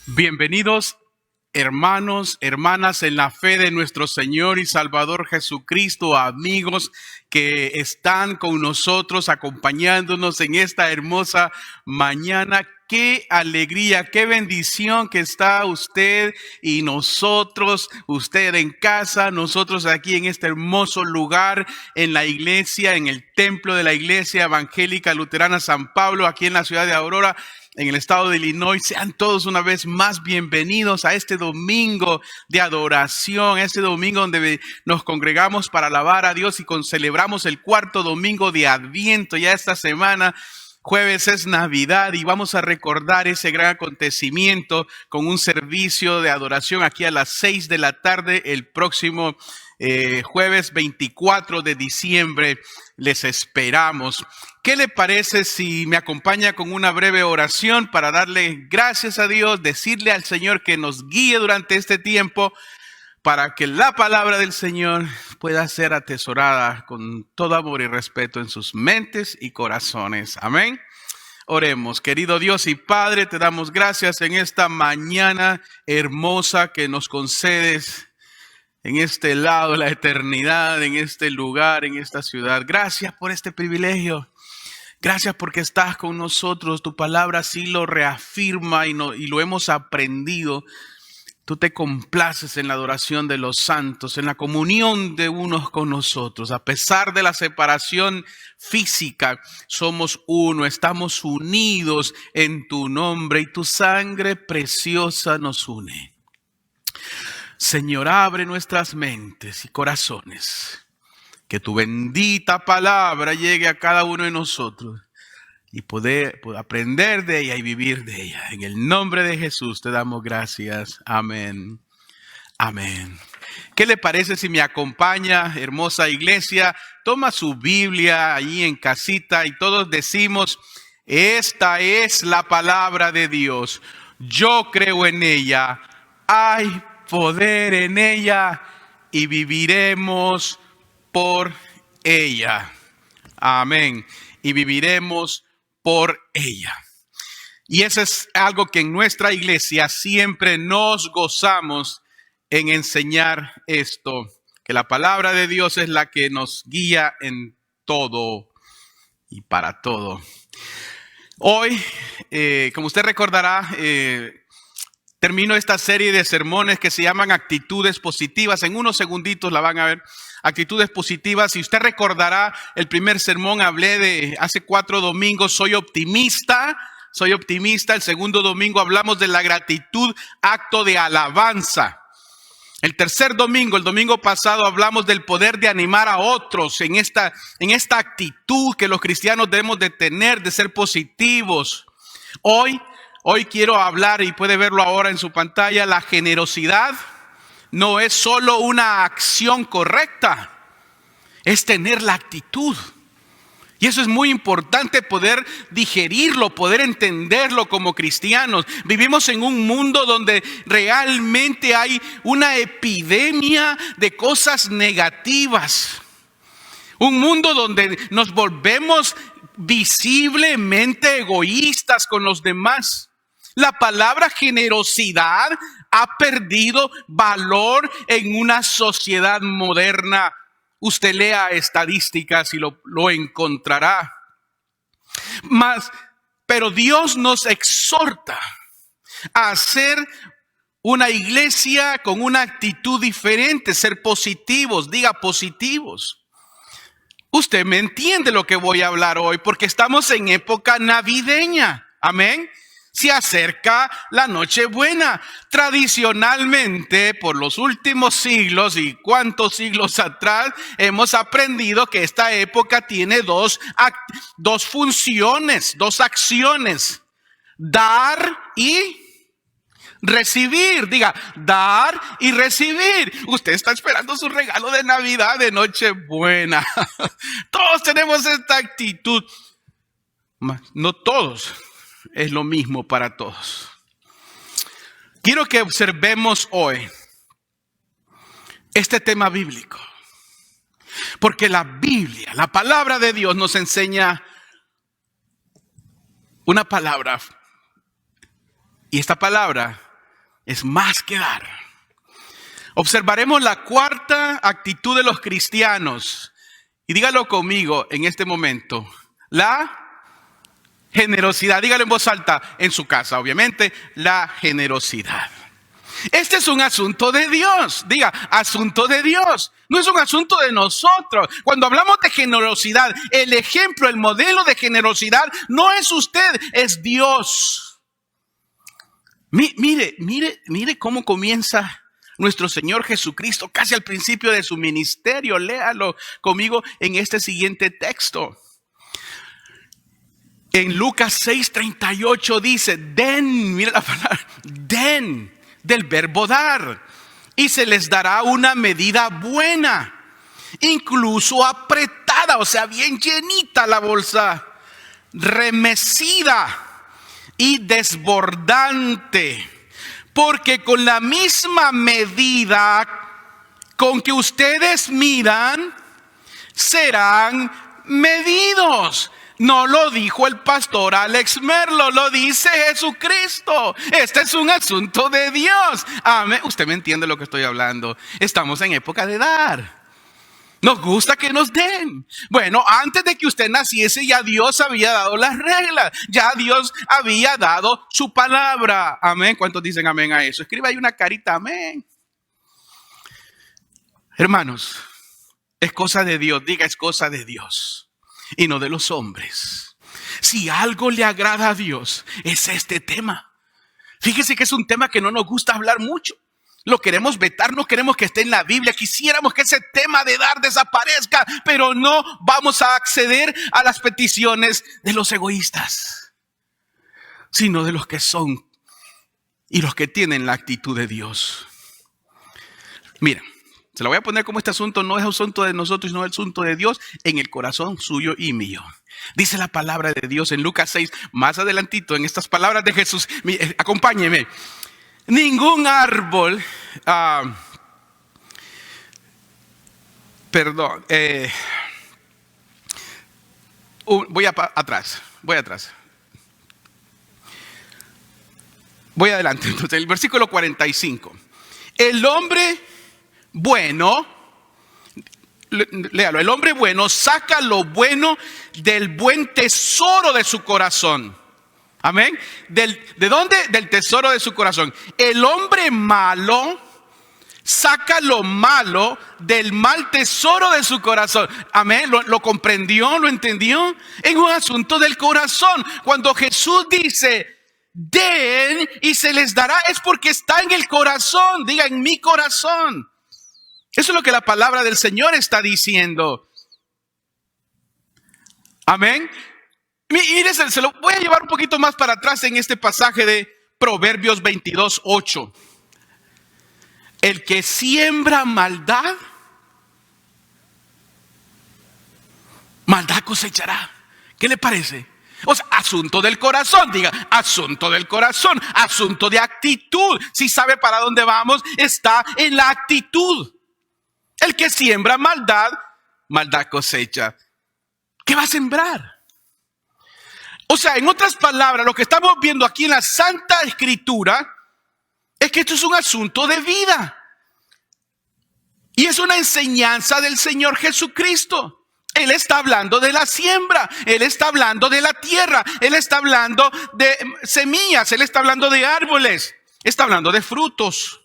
Bienvenidos, hermanos, hermanas, en la fe de nuestro Señor y Salvador Jesucristo, amigos que están con nosotros, acompañándonos en esta hermosa mañana. Qué alegría, qué bendición que está usted y nosotros, usted en casa, nosotros aquí en este hermoso lugar, en la iglesia, en el templo de la Iglesia Evangélica Luterana San Pablo, aquí en la ciudad de Aurora, en el estado de Illinois. Sean todos una vez más bienvenidos a este domingo de adoración, este domingo donde nos congregamos para alabar a Dios y celebramos el cuarto domingo de Adviento. Ya esta semana, jueves, es Navidad y vamos a recordar ese gran acontecimiento con un servicio de adoración aquí a las 6 de la tarde el próximo jueves 24 de diciembre. Les esperamos. ¿Qué le parece si me acompaña con una breve oración para darle gracias a Dios, decirle al Señor que nos guíe durante este tiempo para que la palabra del Señor pueda ser atesorada con todo amor y respeto en sus mentes y corazones? Amén. Oremos. Querido Dios y Padre, te damos gracias en esta mañana hermosa que nos concedes en este lado de la eternidad, en este lugar, en esta ciudad. Gracias por este privilegio. Gracias porque estás con nosotros. Tu palabra así lo reafirma y lo hemos aprendido. Tú te complaces en la adoración de los santos, en la comunión de unos con nosotros. A pesar de la separación física, somos uno, estamos unidos en tu nombre y tu sangre preciosa nos une. Señor, abre nuestras mentes y corazones, que tu bendita palabra llegue a cada uno de nosotros y poder aprender de ella y vivir de ella. En el nombre de Jesús te damos gracias. Amén. Amén. ¿Qué le parece si me acompaña, hermosa iglesia? Toma su Biblia ahí en casita y todos decimos: esta es la palabra de Dios. Yo creo en ella. Hay poder en ella y viviremos por ella. Amén. Y viviremos por ella. Y eso es algo que en nuestra iglesia siempre nos gozamos en enseñar esto, que la palabra de Dios es la que nos guía en todo y para todo. Hoy, como usted recordará, termino esta serie de sermones que se llaman Actitudes Positivas. En unos segunditos la van a ver. Actitudes positivas. Y usted recordará, el primer sermón hablé de hace 4 domingos, soy optimista. El segundo domingo hablamos de la gratitud, acto de alabanza. El tercer domingo, el domingo pasado, hablamos del poder de animar a otros en esta actitud que los cristianos debemos de tener, de ser positivos. Hoy quiero hablar, y puede verlo ahora en su pantalla, la generosidad no es solo una acción correcta, es tener la actitud. Y eso es muy importante poder digerirlo, poder entenderlo como cristianos. Vivimos en un mundo donde realmente hay una epidemia de cosas negativas. Un mundo donde nos volvemos visiblemente egoístas con los demás. La palabra generosidad ha perdido valor en una sociedad moderna. Usted lea estadísticas y lo encontrará. Pero Dios nos exhorta a hacer una iglesia con una actitud diferente, ser positivos, diga positivos. Usted me entiende lo que voy a hablar hoy porque estamos en época navideña. Amén. Se acerca la Nochebuena. Tradicionalmente, por los últimos siglos y cuántos siglos atrás, hemos aprendido que esta época tiene dos funciones, dos acciones: dar y recibir. Diga, dar y recibir. Usted está esperando su regalo de Navidad, de Nochebuena. Todos tenemos esta actitud. No todos. Es lo mismo para todos. Quiero que observemos hoy este tema bíblico. Porque la Biblia, la palabra de Dios, nos enseña una palabra. Y esta palabra es más que dar. Observaremos la cuarta actitud de los cristianos. Y dígalo conmigo en este momento. La generosidad. Dígalo en voz alta en su casa, obviamente. La generosidad. Este es un asunto de Dios. Diga, asunto de Dios. No es un asunto de nosotros. Cuando hablamos de generosidad, el ejemplo, el modelo de generosidad no es usted, es Dios. Mire cómo comienza nuestro Señor Jesucristo casi al principio de su ministerio. Léalo conmigo en este siguiente texto. En Lucas 6:38 dice, den, mira la palabra, den, del verbo dar, y se les dará una medida buena, incluso apretada, o sea, bien llenita la bolsa, remecida y desbordante, porque con la misma medida con que ustedes midan, serán medidos. No lo dijo el pastor Alex Merlo, lo dice Jesucristo. Este es un asunto de Dios. Amén. Usted me entiende lo que estoy hablando. Estamos en época de dar. Nos gusta que nos den. Bueno, antes de que usted naciese, ya Dios había dado las reglas. Ya Dios había dado su palabra. Amén. ¿Cuántos dicen amén a eso? Escriba ahí una carita, amén. Hermanos, es cosa de Dios. Diga, es cosa de Dios y no de los hombres. Si algo le agrada a Dios, es este tema. Fíjese que es un tema que no nos gusta hablar mucho. Lo queremos vetar, no queremos que esté en la Biblia. Quisiéramos que ese tema de dar desaparezca, pero no vamos a acceder a las peticiones de los egoístas, sino de los que son y los que tienen la actitud de Dios. Mira, se lo voy a poner como este asunto no es asunto de nosotros, sino el asunto de Dios en el corazón suyo y mío. Dice la palabra de Dios en Lucas 6, más adelantito, en estas palabras de Jesús. Acompáñeme. Ningún árbol, voy atrás. Voy adelante. Entonces, el versículo 45. El hombre bueno, léalo, el hombre bueno saca lo bueno del buen tesoro de su corazón. Amén. ¿De dónde? Del tesoro de su corazón. El hombre malo saca lo malo del mal tesoro de su corazón. Amén. ¿Lo comprendió? ¿Lo entendió? Es un asunto del corazón. Cuando Jesús dice, den y se les dará, es porque está en el corazón. Diga, en mi corazón. Eso es lo que la palabra del Señor está diciendo. Amén. Mire, se lo voy a llevar un poquito más para atrás en este pasaje de Proverbios 22:8. El que siembra maldad, maldad cosechará. ¿Qué le parece? O sea, asunto del corazón, diga, asunto del corazón, asunto de actitud. Si sabe para dónde vamos, está en la actitud. El que siembra maldad, maldad cosecha. ¿Qué va a sembrar? O sea, en otras palabras, lo que estamos viendo aquí en la Santa Escritura es que esto es un asunto de vida. Y es una enseñanza del Señor Jesucristo. Él está hablando de la siembra, Él está hablando de la tierra, Él está hablando de semillas, Él está hablando de árboles, está hablando de frutos.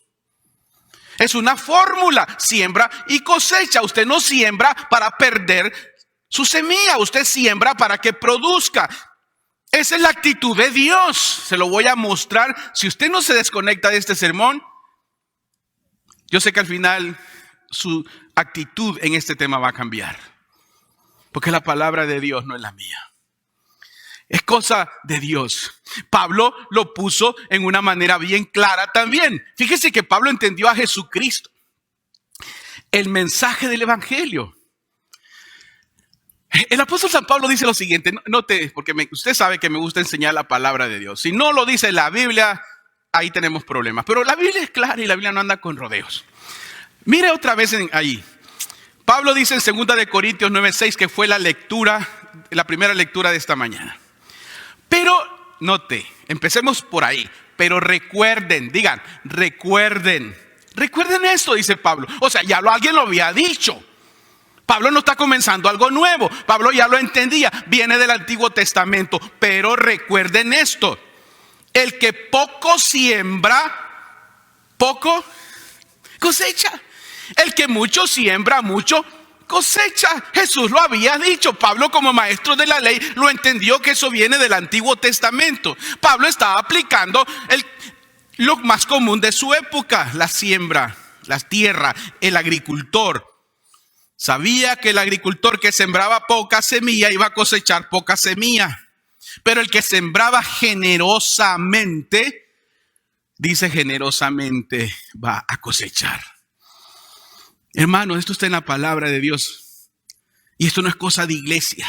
Es una fórmula, siembra y cosecha. Usted no siembra para perder su semilla, usted siembra para que produzca. Esa es la actitud de Dios. Se lo voy a mostrar. Si usted no se desconecta de este sermón, yo sé que al final su actitud en este tema va a cambiar. Porque la palabra de Dios no es la mía. Es cosa de Dios. Pablo lo puso en una manera bien clara también. Fíjese que Pablo entendió a Jesucristo. El mensaje del evangelio. El apóstol San Pablo dice lo siguiente, note, porque usted sabe que me gusta enseñar la palabra de Dios. Si no lo dice la Biblia, ahí tenemos problemas. Pero la Biblia es clara y la Biblia no anda con rodeos. Mire otra vez ahí. Pablo dice en 2 de Corintios 9:6 que fue la primera lectura de esta mañana. Pero note, empecemos por ahí. Pero recuerden, digan, recuerden esto, dice Pablo. O sea, alguien lo había dicho. Pablo no está comenzando algo nuevo. Pablo ya lo entendía, viene del Antiguo Testamento. Pero recuerden esto: el que poco siembra, poco cosecha. El que mucho siembra, mucho cosecha. Jesús lo había dicho. Pablo, como maestro de la ley, lo entendió que eso viene del Antiguo Testamento. Pablo estaba aplicando lo más común de su época: la siembra, la tierra, el agricultor. Sabía que el agricultor que sembraba poca semilla iba a cosechar poca semilla. Pero el que sembraba generosamente, dice generosamente, va a cosechar. Hermano, esto está en la palabra de Dios. Y esto no es cosa de iglesia.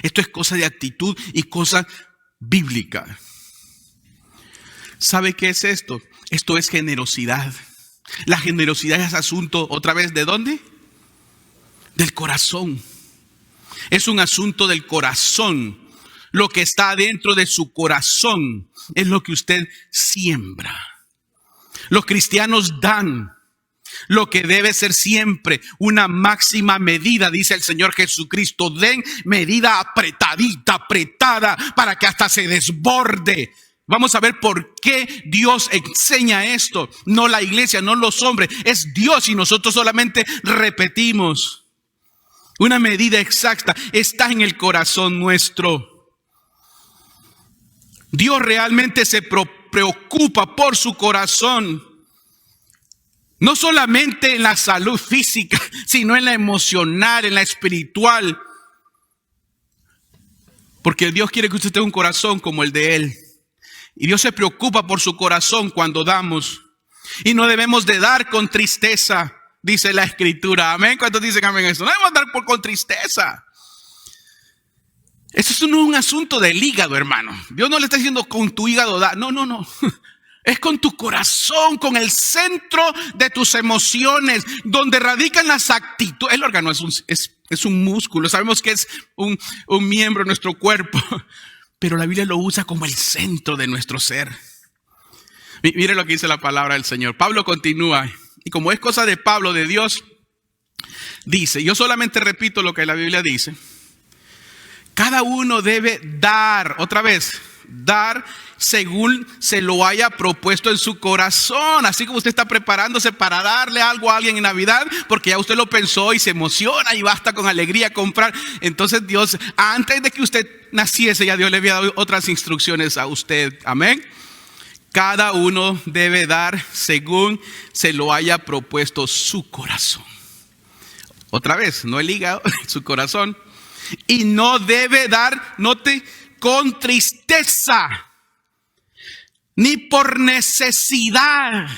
Esto es cosa de actitud y cosa bíblica. ¿Sabe qué es esto? Esto es generosidad. La generosidad es asunto, otra vez, ¿de dónde? Del corazón. Es un asunto del corazón. Lo que está dentro de su corazón es lo que usted siembra. Los cristianos dan lo que debe ser siempre una máxima medida, dice el Señor Jesucristo. Den medida apretadita, apretada, para que hasta se desborde. Vamos a ver por qué Dios enseña esto. No la iglesia, no los hombres, es Dios, y nosotros solamente repetimos. Una medida exacta está en el corazón nuestro. Dios realmente se preocupa por su corazón. No solamente en la salud física, sino en la emocional, en la espiritual. Porque Dios quiere que usted tenga un corazón como el de Él. Y Dios se preocupa por su corazón cuando damos. Y no debemos de dar con tristeza, dice la Escritura. Amén. ¿Cuántos dicen amén eso? No debemos dar con tristeza. Eso no es un asunto del hígado, hermano. Dios no le está diciendo con tu hígado da. No. Es con tu corazón, con el centro de tus emociones, donde radican las actitudes. El órgano es un músculo. Sabemos que es un miembro de nuestro cuerpo. Pero la Biblia lo usa como el centro de nuestro ser. Mire lo que dice la palabra del Señor. Pablo continúa. Y como es cosa de Pablo, de Dios, dice, yo solamente repito lo que la Biblia dice. Cada uno debe dar, otra vez, dar según se lo haya propuesto en su corazón. Así como usted está preparándose para darle algo a alguien en Navidad, porque ya usted lo pensó y se emociona y basta con alegría a comprar. Entonces Dios, antes de que usted naciese, ya Dios le había dado otras instrucciones a usted. Amén. Cada uno debe dar según se lo haya propuesto su corazón. Otra vez, no el hígado, su corazón. Y no debe dar, note, con tristeza, ni por necesidad.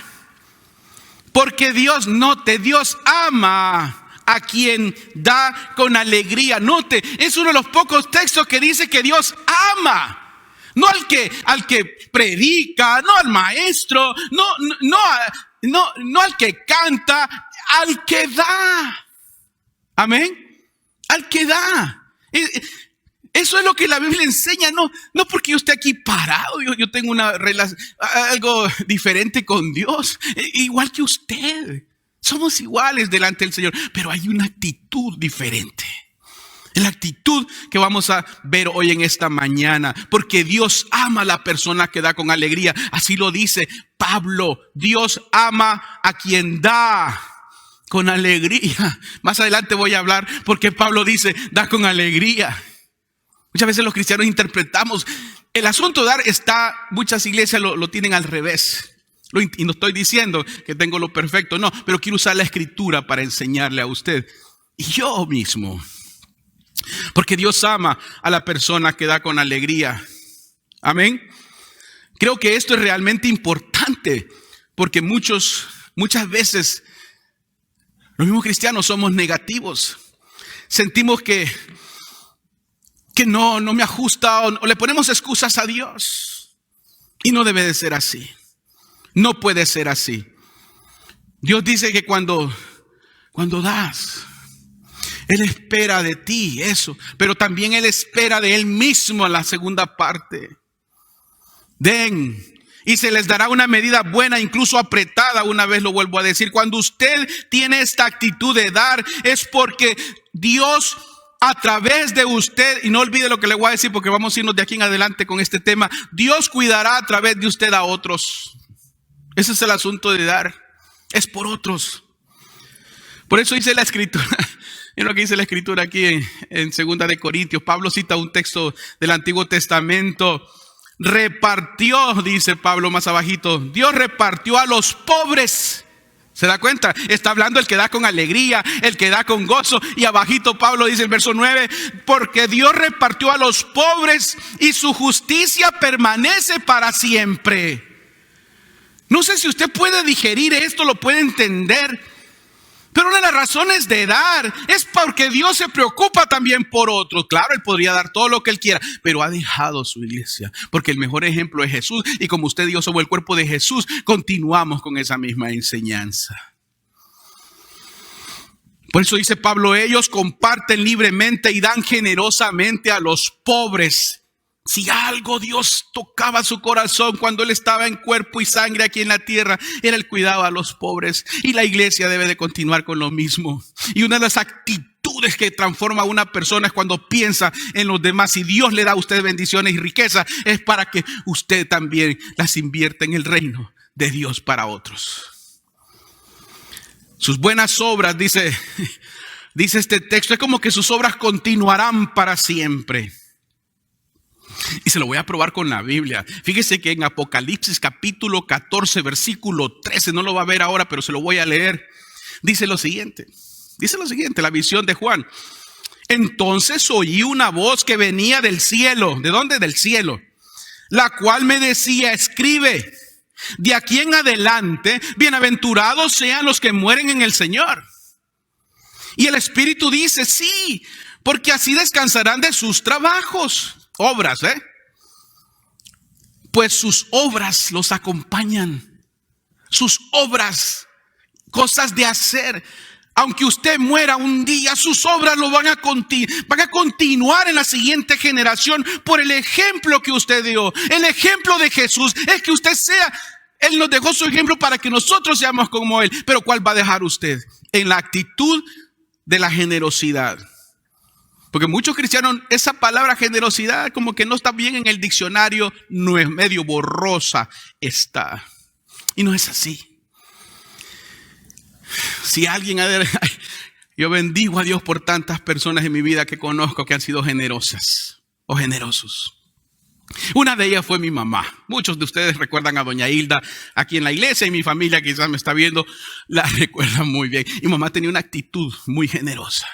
Porque Dios, note, Dios ama a quien da con alegría. Note, es uno de los pocos textos que dice que Dios ama. No al que predica, no al maestro, no al que canta, al que da. Amén. Al que da. Eso es lo que la Biblia enseña. No porque yo esté aquí parado, yo tengo una relación, algo diferente con Dios, igual que usted. Somos iguales delante del Señor, pero hay una actitud diferente. La actitud que vamos a ver hoy en esta mañana, porque Dios ama a la persona que da con alegría. Así lo dice Pablo, Dios ama a quien da con alegría. Más adelante voy a hablar porque Pablo dice, da con alegría. Muchas veces los cristianos interpretamos, el asunto de dar está, muchas iglesias lo tienen al revés. Y no estoy diciendo que tengo lo perfecto, no, pero quiero usar la Escritura para enseñarle a usted. Y yo mismo. Porque Dios ama a la persona que da con alegría. Amén. Creo que esto es realmente importante, porque muchas veces los mismos cristianos somos negativos. Sentimos que no me ajusta, o le ponemos excusas a Dios. Y no debe de ser así. No puede ser así. Dios dice que cuando das, Él espera de ti eso, pero también Él espera de Él mismo en la segunda parte. Den Y se les dará una medida buena, incluso apretada, una vez lo vuelvo a decir. Cuando usted tiene esta actitud de dar, es porque Dios a través de usted, y no olvide lo que le voy a decir porque vamos a irnos de aquí en adelante con este tema, Dios cuidará a través de usted a otros. Ese es el asunto de dar, es por otros. Por eso dice la escritura, es lo que dice la escritura aquí en 2 de Corintios. Pablo cita un texto del Antiguo Testamento. Repartió, dice Pablo más abajito, Dios repartió a los pobres. ¿Se da cuenta? Está hablando el que da con alegría, el que da con gozo. Y abajito Pablo dice el verso 9, porque Dios repartió a los pobres y su justicia permanece para siempre. No sé si usted puede digerir esto, lo puede entender. Pero una de las razones de dar es porque Dios se preocupa también por otros. Claro, Él podría dar todo lo que Él quiera, pero ha dejado su iglesia. Porque el mejor ejemplo es Jesús. Y como usted y yo somos el cuerpo de Jesús, continuamos con esa misma enseñanza. Por eso dice Pablo, ellos comparten libremente y dan generosamente a los pobres. Si algo Dios tocaba su corazón cuando Él estaba en cuerpo y sangre aquí en la tierra, era el cuidado a los pobres. Y la iglesia debe de continuar con lo mismo. Y una de las actitudes que transforma a una persona es cuando piensa en los demás. Y Dios le da a usted bendiciones y riqueza, es para que usted también las invierta en el reino de Dios para otros. Sus buenas obras, dice este texto, es como que sus obras continuarán para siempre. Y se lo voy a probar con la Biblia. Fíjese que en Apocalipsis capítulo 14 versículo 13, no lo va a ver ahora, pero se lo voy a leer. Dice lo siguiente, la visión de Juan. Entonces oí una voz que venía del cielo. ¿De dónde? Del cielo. La cual me decía, escribe, de aquí en adelante, bienaventurados sean los que mueren en el Señor. Y el Espíritu dice, sí, porque así descansarán de sus trabajos. Obras, pues sus obras los acompañan. Sus obras, cosas de hacer. Aunque usted muera un día, sus obras lo van a continuar en la siguiente generación por el ejemplo que usted dio. El ejemplo de Jesús es que usted sea, Él nos dejó su ejemplo para que nosotros seamos como Él. Pero ¿cuál va a dejar usted? En la actitud de la generosidad. Porque muchos cristianos, esa palabra generosidad como que no está bien en el diccionario, no es, medio borrosa está. Y no es así. Si alguien, yo bendigo a Dios por tantas personas en mi vida que conozco que han sido generosas o generosos. Una de ellas fue mi mamá. Muchos de ustedes recuerdan a doña Hilda aquí en la iglesia y mi familia quizás me está viendo, la recuerdan muy bien. Mi mamá tenía una actitud muy generosa.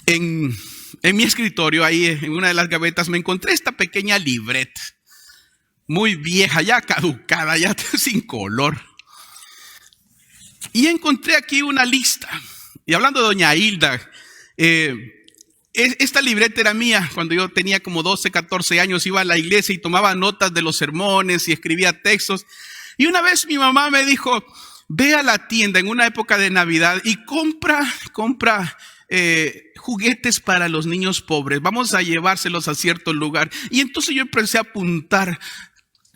En mi escritorio, ahí en una de las gavetas, me encontré esta pequeña libreta, muy vieja, ya caducada, ya sin color. Y encontré aquí una lista. Y hablando de doña Hilda, esta libreta era mía cuando yo tenía como 12, 14 años. Iba a la iglesia y tomaba notas de los sermones y escribía textos. Y una vez mi mamá me dijo, ve a la tienda en una época de Navidad y compra juguetes para los niños pobres. Vamos a llevárselos a cierto lugar. Y entonces yo empecé a apuntar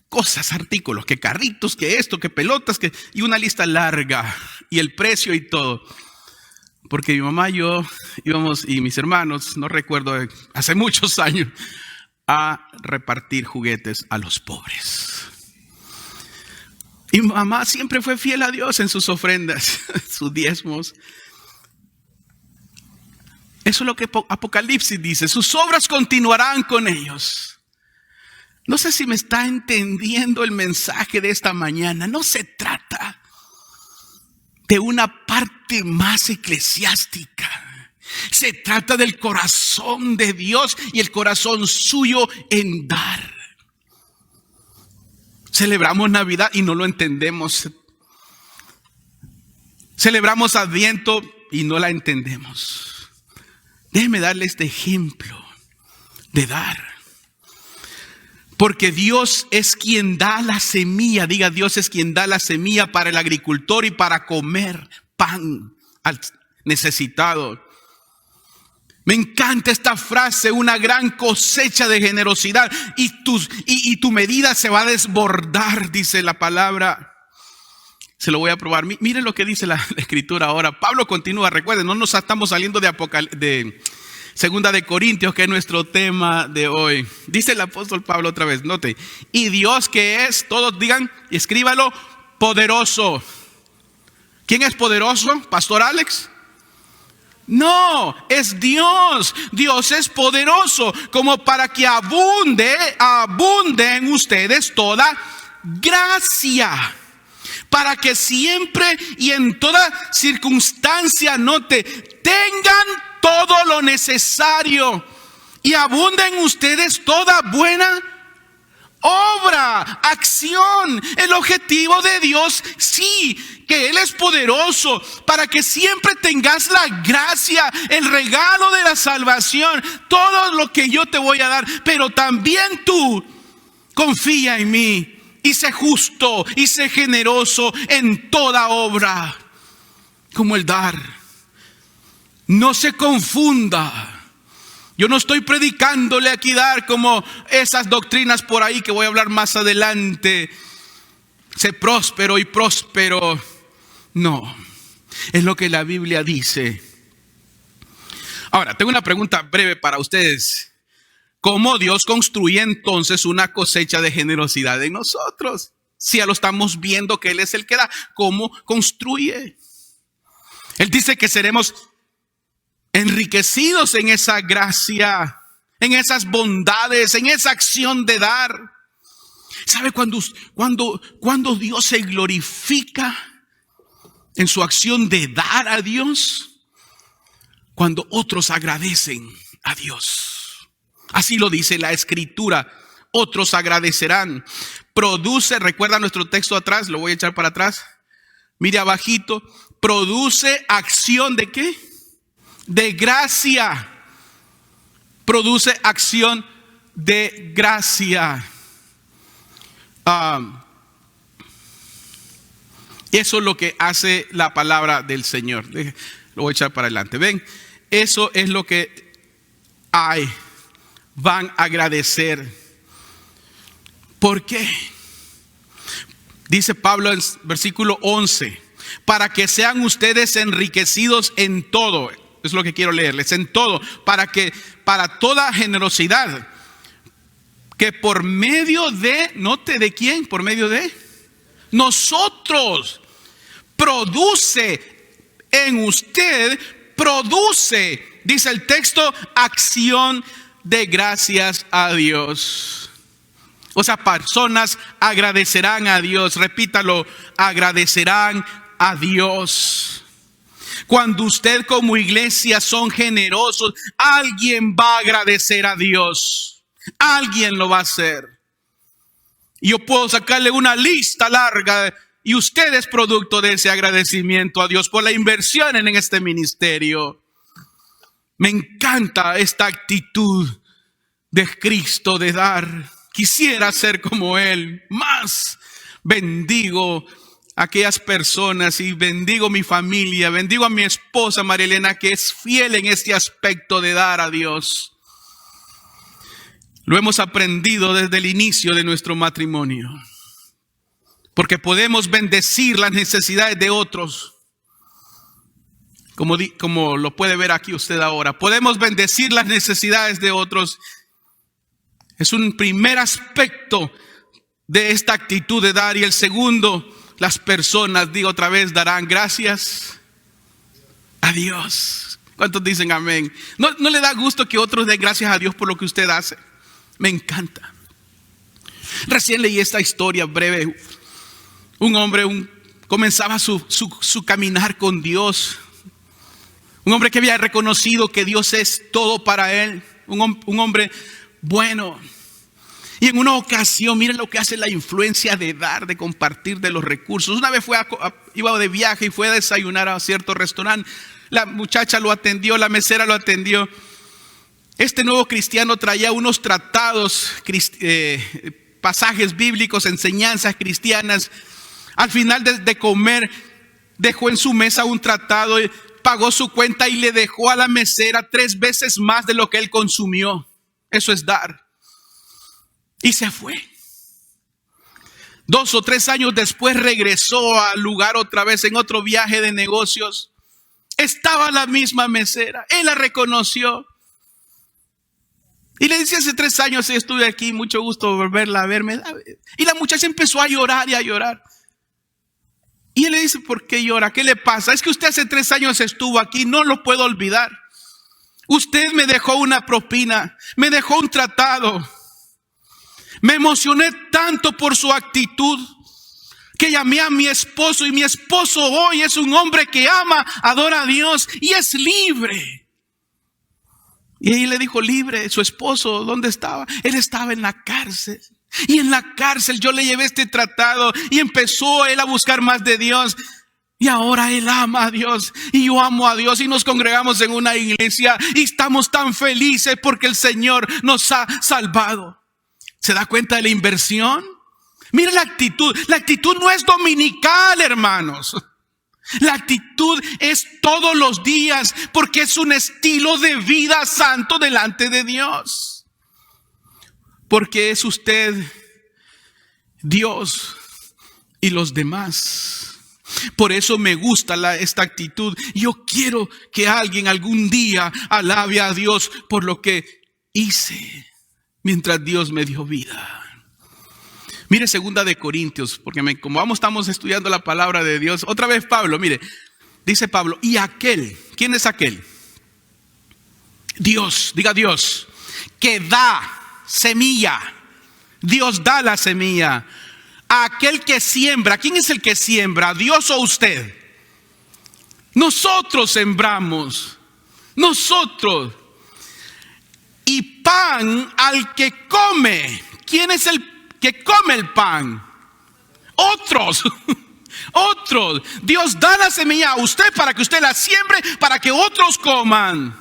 cosas, artículos, que carritos, que esto, que pelotas, y una lista larga y el precio y todo. Porque mi mamá y yo íbamos, y mis hermanos, no recuerdo, hace muchos años, a repartir juguetes a los pobres. Y mi mamá siempre fue fiel a Dios en sus ofrendas, sus diezmos. Eso es lo que Apocalipsis dice. Sus obras continuarán con ellos. No sé si me está entendiendo el mensaje de esta mañana. No se trata de una parte más eclesiástica. Se trata del corazón de Dios y el corazón suyo en dar. Celebramos Navidad y no lo entendemos. Celebramos Adviento y no la entendemos. Déjeme darle este ejemplo de dar. Porque Dios es quien da la semilla. Diga, Dios es quien da la semilla para el agricultor y para comer pan al necesitado. Me encanta esta frase, una gran cosecha de generosidad y tu medida se va a desbordar, dice la palabra. Se lo voy a probar. Miren lo que dice la escritura ahora. Pablo continúa, recuerden, no nos estamos saliendo de Segunda de Corintios, que es nuestro tema de hoy. Dice el apóstol Pablo otra vez, note. Y Dios que es, todos digan, y escríbalo, poderoso. ¿Quién es poderoso? ¿Pastor Alex? No, es Dios. Dios es poderoso como para que abunde en ustedes toda gracia, para que siempre y en toda circunstancia, note, tengan todo lo necesario y abunde en ustedes toda buena obra, acción. El objetivo de Dios, sí, que Él es poderoso para que siempre tengas la gracia, el regalo de la salvación, todo lo que yo te voy a dar. Pero también tú confía en mí y sé justo y sé generoso en toda obra, como el dar. No se confunda. Yo no estoy predicándole aquí dar como esas doctrinas por ahí que voy a hablar más adelante. Sé próspero y próspero. No, es lo que la Biblia dice. Ahora, tengo una pregunta breve para ustedes. ¿Cómo Dios construye entonces una cosecha de generosidad en nosotros? Si ya lo estamos viendo que Él es el que da, ¿cómo construye? Él dice que seremos enriquecidos en esa gracia, en esas bondades, en esa acción de dar. ¿Sabe cuando Dios se glorifica en su acción de dar a Dios? Cuando otros agradecen a Dios. Así lo dice la escritura. Otros agradecerán. Produce, recuerda nuestro texto atrás, lo voy a echar para atrás. Mire abajito. Produce acción de ¿qué? De gracia. Produce acción de gracia. Eso es lo que hace la palabra del Señor. Lo voy a echar para adelante. Ven, eso es lo que van a agradecer. ¿Por qué? Dice Pablo en versículo 11, para que sean ustedes enriquecidos en todo. Es lo que quiero leerles, en todo, para toda generosidad, que por medio de, note de quién, por medio de nosotros, produce en usted, dice el texto, acción de gracias a Dios. O sea, personas agradecerán a Dios, repítalo, agradecerán a Dios. Cuando usted como iglesia son generosos, alguien va a agradecer a Dios. Alguien lo va a hacer. Yo puedo sacarle una lista larga y usted es producto de ese agradecimiento a Dios por la inversión en este ministerio. Me encanta esta actitud de Cristo de dar. Quisiera ser como Él. Más bendigo aquellas personas y bendigo mi familia, bendigo a mi esposa María Elena, que es fiel en este aspecto de dar a Dios. Lo hemos aprendido desde el inicio de nuestro matrimonio, porque podemos bendecir las necesidades de otros, como lo puede ver aquí usted ahora. Podemos bendecir las necesidades de otros. Es un primer aspecto de esta actitud de dar. Y el segundo, las personas, digo otra vez, darán gracias a Dios. ¿Cuántos dicen amén? ¿No le da gusto que otros den gracias a Dios por lo que usted hace? Me encanta. Recién leí esta historia breve. Un hombre comenzaba su caminar con Dios. Un hombre que había reconocido que Dios es todo para él. Un hombre bueno. Y en una ocasión, miren lo que hace la influencia de dar, de compartir de los recursos. Una vez iba de viaje y fue a desayunar a cierto restaurante. La muchacha lo atendió, la mesera lo atendió. Este nuevo cristiano traía unos tratados, pasajes bíblicos, enseñanzas cristianas. Al final de comer, dejó en su mesa un tratado pagó su cuenta y le dejó a la mesera 3 veces más de lo que él consumió. Eso es dar. Y se fue. 2 o 3 años después regresó al lugar otra vez en otro viaje de negocios. Estaba la misma mesera. Él la reconoció. Y le dice: hace 3 años estuve aquí, mucho gusto volverla a verme. Y la muchacha empezó a llorar y a llorar. Y él le dice: ¿por qué llora? ¿Qué le pasa? Es que usted hace 3 años estuvo aquí, no lo puedo olvidar. Usted me dejó una propina, me dejó un tratado. Me emocioné tanto por su actitud que llamé a mi esposo, y mi esposo hoy es un hombre que ama, adora a Dios y es libre. Y ahí le dijo: libre. Su esposo, ¿dónde estaba? Él estaba en la cárcel. Y en la cárcel yo le llevé este tratado y empezó él a buscar más de Dios. Y ahora él ama a Dios y yo amo a Dios, y nos congregamos en una iglesia y estamos tan felices porque el Señor nos ha salvado. ¿Se da cuenta de la inversión? Mira la actitud. La actitud no es dominical, hermanos. La actitud es todos los días, porque es un estilo de vida santo delante de Dios. Porque es usted, Dios y los demás. Por eso me gusta esta actitud. Yo quiero que alguien algún día alabe a Dios por lo que hice mientras Dios me dio vida. Mire 2 de Corintios, porque como estamos estudiando la palabra de Dios. Otra vez Pablo, mire, dice Pablo: y aquel, ¿quién es aquel? Dios, diga Dios, que da semilla. Dios da la semilla. Aquel que siembra, ¿quién es el que siembra? ¿Dios o usted? Nosotros sembramos, nosotros. Y pan al que come. ¿Quién es el que come el pan? Otros. Otros. Dios da la semilla a usted para que usted la siembre, para que otros coman.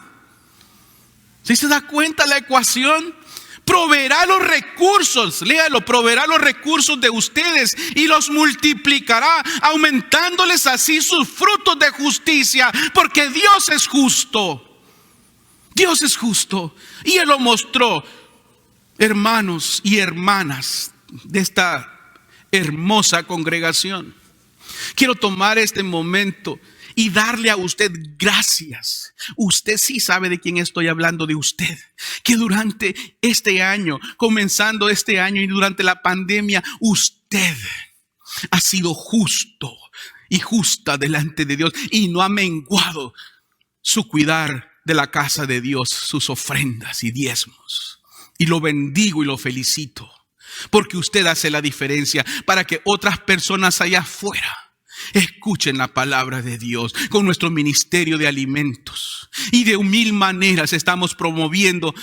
¿Sí se da cuenta la ecuación? Proveerá los recursos, léalo, proveerá los recursos de ustedes y los multiplicará, aumentándoles así sus frutos de justicia, porque Dios es justo. Dios es justo. Y Él lo mostró. Hermanos y hermanas de esta hermosa congregación, quiero tomar este momento y darle a usted gracias. Usted sí sabe de quién estoy hablando, de usted. Que durante este año, comenzando este año y durante la pandemia, usted ha sido justo y justa delante de Dios y no ha menguado su cuidar de la casa de Dios, sus ofrendas y diezmos. Y lo bendigo y lo felicito, porque usted hace la diferencia para que otras personas allá afuera escuchen la palabra de Dios. Con nuestro ministerio de alimentos y de 1000 maneras estamos promoviendo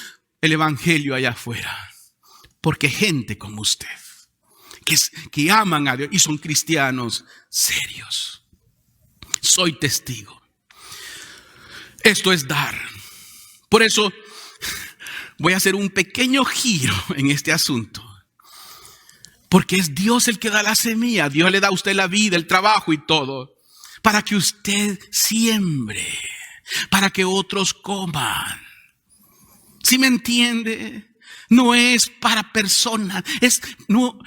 el evangelio allá afuera, porque gente como usted que aman a Dios y son cristianos serios. Soy testigo. Esto es dar. Por eso voy a hacer un pequeño giro en este asunto. Porque es Dios el que da la semilla. Dios le da a usted la vida, el trabajo y todo, para que usted siembre, para que otros coman. ¿Sí me entiende? No es para personas. No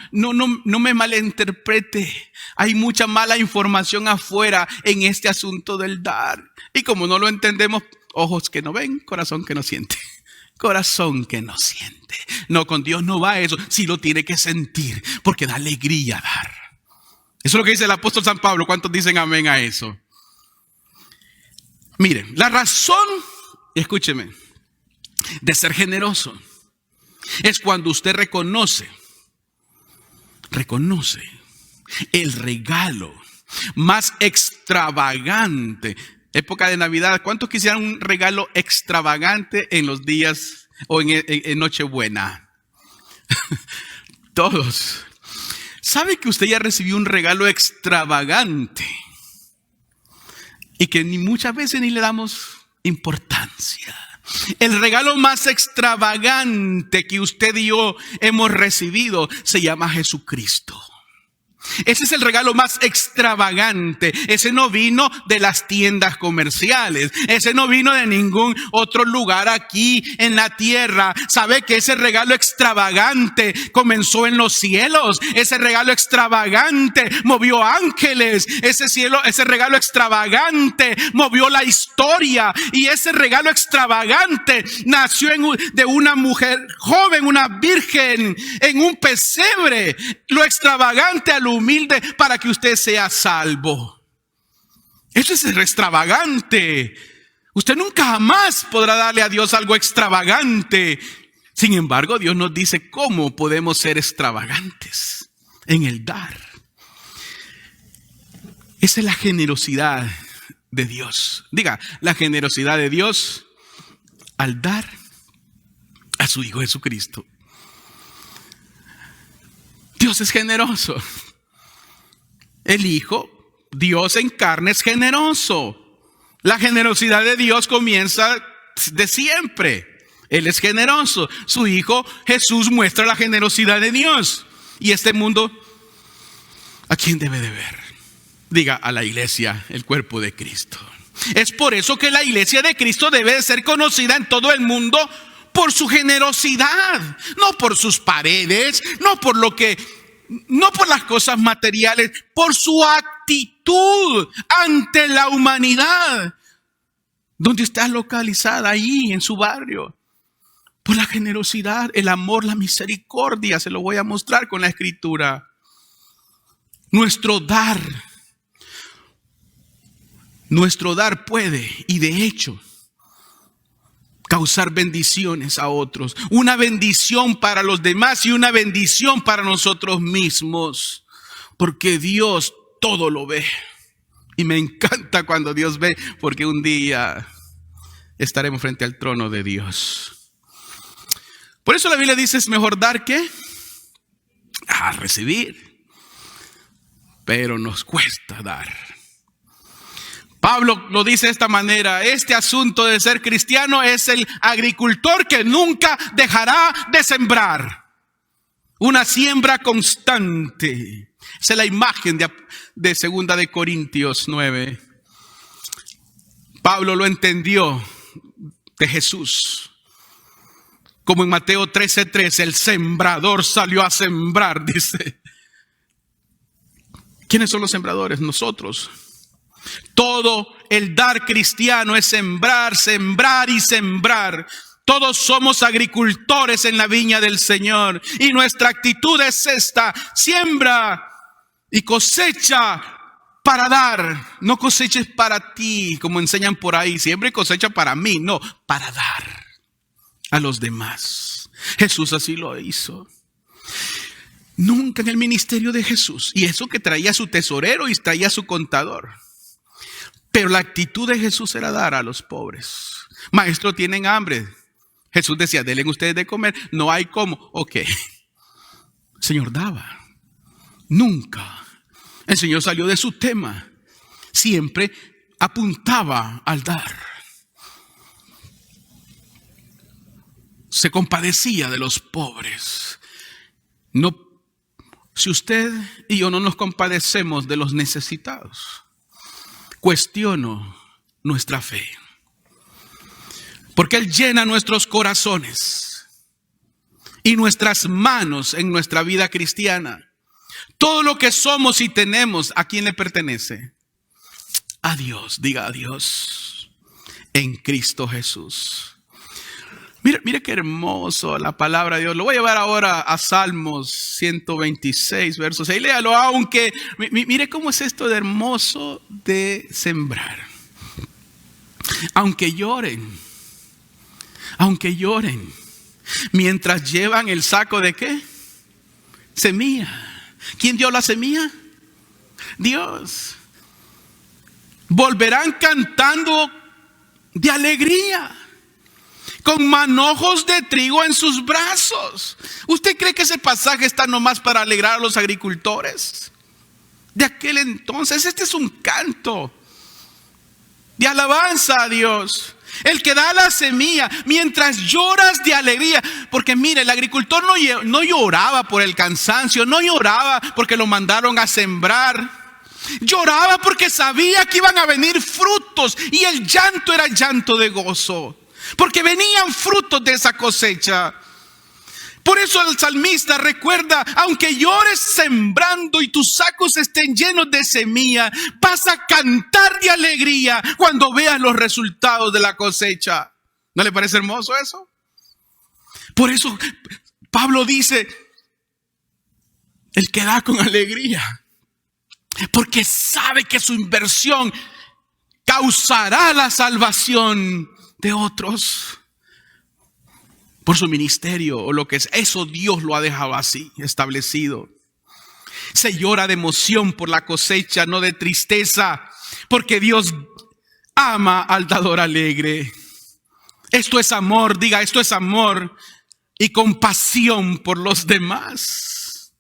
me malinterprete. Hay mucha mala información afuera en este asunto del dar. Y como no lo entendemos, ojos que no ven, corazón que no siente. Corazón que no siente. No, con Dios no va eso. Sí lo tiene que sentir, porque da alegría dar. Eso es lo que dice el apóstol San Pablo. ¿Cuántos dicen amén a eso? Miren, la razón, escúcheme, de ser generoso es cuando usted reconoce el regalo más extravagante. Época de Navidad, ¿cuántos quisieran un regalo extravagante en los días o en Nochebuena? Todos. ¿Sabe que usted ya recibió un regalo extravagante y que muchas veces ni le damos importancia? El regalo más extravagante que usted y yo hemos recibido se llama Jesucristo. Ese es el regalo más extravagante. Ese no vino de las tiendas comerciales. Ese no vino de ningún otro lugar aquí en la tierra. ¿Sabe que ese regalo extravagante comenzó en los cielos? Ese regalo extravagante movió ángeles. Ese regalo extravagante movió la historia. Y ese regalo extravagante nació de una mujer joven, una virgen, en un pesebre. Lo extravagante a lo humilde para que usted sea salvo. Eso es extravagante. Usted nunca jamás podrá darle a Dios algo extravagante. Sin embargo, Dios nos dice cómo podemos ser extravagantes en el dar. Esa es la generosidad de Dios. Diga, la generosidad de Dios al dar a su Hijo Jesucristo. Dios es generoso. El Hijo, Dios en carne, es generoso. La generosidad de Dios comienza de siempre. Él es generoso. Su Hijo Jesús muestra la generosidad de Dios. Y este mundo, ¿a quién debe de ver? Diga, a la iglesia, el cuerpo de Cristo. Es por eso que la iglesia de Cristo debe de ser conocida en todo el mundo por su generosidad, no por sus paredes, no por las cosas materiales, por su actitud ante la humanidad. ¿Dónde está localizada? Ahí, en su barrio. Por la generosidad, el amor, la misericordia. Se lo voy a mostrar con la escritura. Nuestro dar puede, y de hecho, causar bendiciones a otros. Una bendición para los demás y una bendición para nosotros mismos. Porque Dios todo lo ve. Y me encanta cuando Dios ve, porque un día estaremos frente al trono de Dios. Por eso la Biblia dice, es mejor dar que recibir. Pero nos cuesta dar. Pablo lo dice de esta manera: este asunto de ser cristiano es el agricultor que nunca dejará de sembrar. Una siembra constante. Esa es la imagen de 2 de Corintios 9. Pablo lo entendió de Jesús. Como en Mateo 13:3, el sembrador salió a sembrar, dice. ¿Quiénes son los sembradores? Nosotros. Todo el dar cristiano es sembrar, sembrar y sembrar. Todos somos agricultores en la viña del Señor. Y nuestra actitud es esta: siembra y cosecha para dar. No coseches para ti, como enseñan por ahí. Siembra y cosecha para mí. No, para dar a los demás. Jesús así lo hizo. Nunca en el ministerio de Jesús. Y eso que traía su tesorero y traía su contador. Pero la actitud de Jesús era dar a los pobres. Maestro, tienen hambre. Jesús decía, denle ustedes de comer. No hay cómo. Ok. El Señor daba. Nunca. El Señor salió de su tema. Siempre apuntaba al dar. Se compadecía de los pobres. No, si usted y yo no nos compadecemos de los necesitados, cuestiono nuestra fe. Porque Él llena nuestros corazones y nuestras manos en nuestra vida cristiana. Todo lo que somos y tenemos, ¿a quién le pertenece? A Dios. Diga a Dios en Cristo Jesús. Mira qué hermoso la palabra de Dios. Lo voy a llevar ahora a Salmos 126, versos 6. Léalo, aunque mire cómo es esto de hermoso de sembrar. Aunque lloren, mientras llevan el saco de ¿qué? Semilla. ¿Quién dio la semilla? Dios. Volverán cantando de alegría, con manojos de trigo en sus brazos. ¿Usted cree que ese pasaje está nomás para alegrar a los agricultores de aquel entonces? Este es un canto de alabanza a Dios. El que da la semilla mientras lloras de alegría. Porque mire, el agricultor no lloraba por el cansancio, no lloraba porque lo mandaron a sembrar. Lloraba porque sabía que iban a venir frutos, y el llanto era llanto de gozo, porque venían frutos de esa cosecha. Por eso el salmista recuerda: aunque llores sembrando y tus sacos estén llenos de semilla, vas a cantar de alegría cuando veas los resultados de la cosecha. ¿No le parece hermoso eso? Por eso Pablo dice: el que da con alegría, porque sabe que su inversión causará la salvación de otros por su ministerio o lo que es. Eso Dios lo ha dejado así establecido. Se llora de emoción por la cosecha, no de tristeza, porque Dios ama al dador alegre. Esto es amor, diga, esto es amor y compasión por los demás.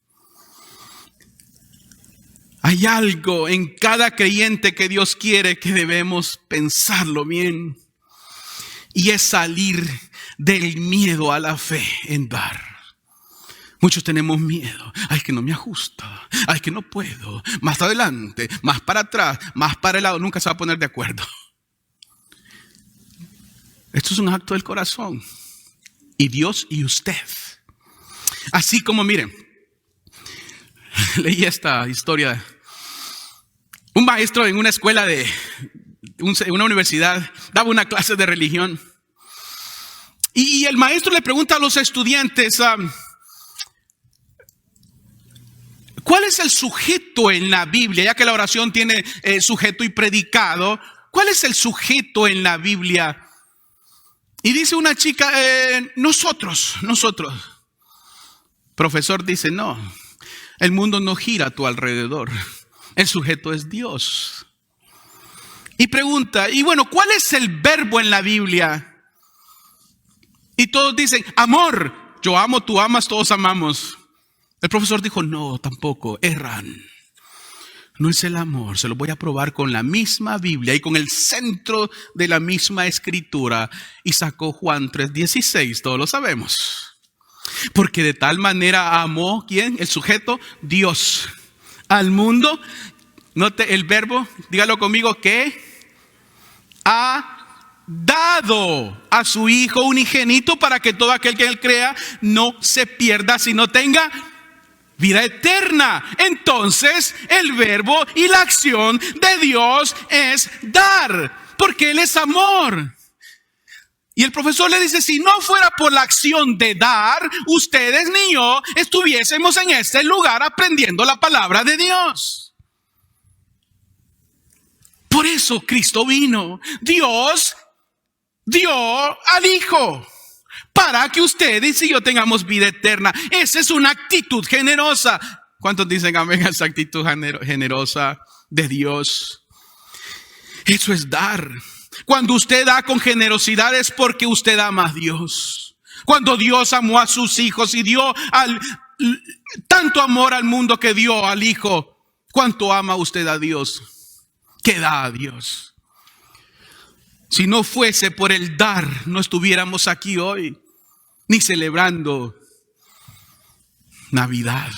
Hay algo en cada creyente que Dios quiere que debemos pensarlo bien, y es salir del miedo a la fe en dar. Muchos tenemos miedo. Ay, que no me ajusta. Ay, que no puedo. Más adelante, más para atrás, más para el lado. Nunca se va a poner de acuerdo. Esto es un acto del corazón. Y Dios y usted. Así como, miren, leí esta historia. Un maestro en una escuela de una universidad daba una clase de religión. Y el maestro le pregunta a los estudiantes: ¿cuál es el sujeto en la Biblia? Ya que la oración tiene sujeto y predicado, ¿cuál es el sujeto en la Biblia? Y dice una chica: nosotros. Profesor dice: no, el mundo no gira a tu alrededor. El sujeto es Dios. Y pregunta: y bueno, ¿cuál es el verbo en la Biblia? Y todos dicen: amor. Yo amo, tú amas, todos amamos. El profesor dijo: no, tampoco, erran. No es el amor. Se lo voy a probar con la misma Biblia y con el centro de la misma escritura. Y sacó Juan 3:16, todos lo sabemos. Porque de tal manera amó, ¿quién? El sujeto, Dios, al mundo. Note el verbo, dígalo conmigo, que ha dado a su Hijo unigénito, para que todo aquel que en él crea no se pierda, sino tenga vida eterna. Entonces el verbo y la acción de Dios es dar, porque Él es amor. Y el profesor le dice: si no fuera por la acción de dar, ustedes ni yo estuviésemos en este lugar aprendiendo la palabra de Dios. Por eso Cristo vino. Dios dio al Hijo para que ustedes y yo tengamos vida eterna. Esa es una actitud generosa. ¿Cuántos dicen amén a esa actitud generosa de Dios? Eso es dar. Cuando usted da con generosidad es porque usted ama a Dios. Cuando Dios amó a sus hijos y dio tanto amor al mundo que dio al Hijo, ¿cuánto ama usted a Dios? ¿Qué da a Dios? Si no fuese por el dar, no estuviéramos aquí hoy, ni celebrando Navidad.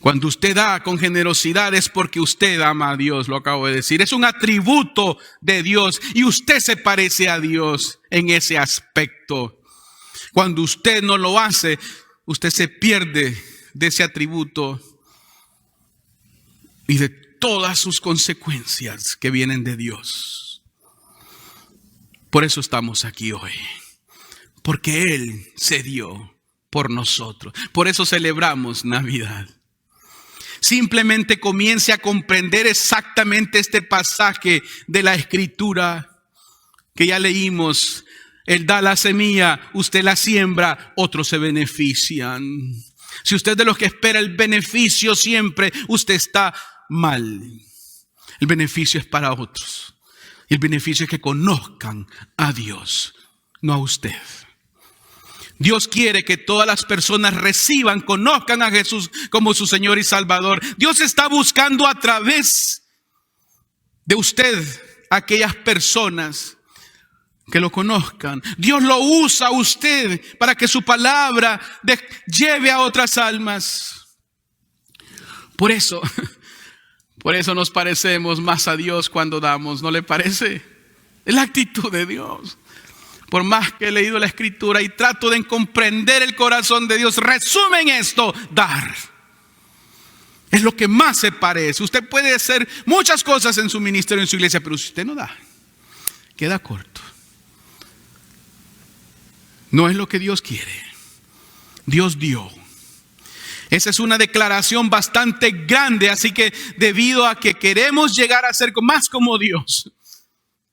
Cuando usted da con generosidad es porque usted ama a Dios, lo acabo de decir. Es un atributo de Dios y usted se parece a Dios en ese aspecto. Cuando usted no lo hace, usted se pierde de ese atributo y de todas sus consecuencias que vienen de Dios. Por eso estamos aquí hoy, porque Él se dio por nosotros. Por eso celebramos Navidad. Simplemente comience a comprender exactamente este pasaje de la Escritura que ya leímos. Él da la semilla, usted la siembra, otros se benefician. Si usted es de los que espera el beneficio siempre, usted está mal. El beneficio es para otros. El beneficio es que conozcan a Dios, no a usted. Dios quiere que todas las personas reciban, conozcan a Jesús como su Señor y Salvador. Dios está buscando a través de usted a aquellas personas que lo conozcan. Dios lo usa a usted para que su palabra lleve a otras almas. Por eso nos parecemos más a Dios cuando damos, ¿no le parece? Es la actitud de Dios. Por más que he leído la Escritura y trato de comprender el corazón de Dios, resumen esto: dar. Es lo que más se parece. Usted puede hacer muchas cosas en su ministerio, en su iglesia, pero si usted no da, queda corto. No es lo que Dios quiere. Dios dio. Esa es una declaración bastante grande, así que debido a que queremos llegar a ser más como Dios,